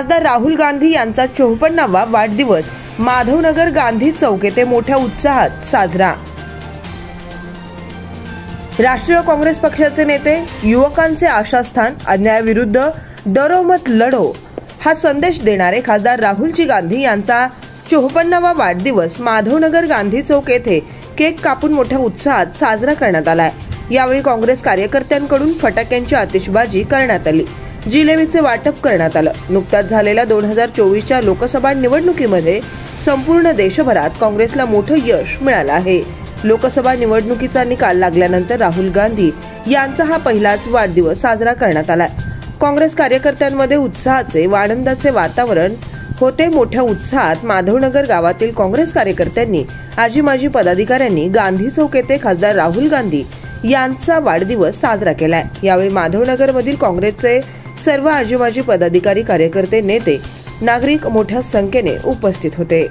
खासदार राहुल गांधी यांचा 54वा वाढदिवस माधवनगर गांधी चौक येथे मोठ्या उत्साहात साजरा। राष्ट्रीय काँग्रेस पक्षाचे नेते, युवकांचे आशास्थान, अन्यायाविरुद्ध डरो मत लढो हा संदेश देणारे खासदार राहुलजी गांधी यांचा 54वा वाढदिवस माधवनगर गांधी चौक येथे केक कापून मोठ्या उत्साहात साजरा करण्यात आलाय। यावेळी काँग्रेस कार्यकर्त्यांकडून फटाक्यांची आतिषबाजी करण्यात आली, जिलेबीचे वाटप करण्यात आलं। नुकत्याच झालेल्या 2024च्या लोकसभा निवडणुकीमध्ये संपूर्ण देशभरात काँग्रेसला मोठं यश मिळालं आहे। लोकसभा निवडणुकीचा निकाल लागल्यानंतर राहुल गांधी यांचा हा पहिलाच वाढदिवस साजरा करण्यात आलाय। काँग्रेस कार्यकर्त्यांमध्ये उत्साहाचे व आनंदाचे वातावरण होते। मोठ्या उत्साहात माधवनगर गावातील काँग्रेस कार्यकर्त्यांनी, आजी माजी पदाधिकाऱ्यांनी गांधी चौक येथे खासदार राहुल गांधी यांचा वाढदिवस साजरा केलाय। यावेळी माधवनगर मधील काँग्रेसचे सर्व आजी माजी पदाधिकारी, कार्यकर्ते, नेते, नागरिक मोठ्या संख्येने उपस्थित होते।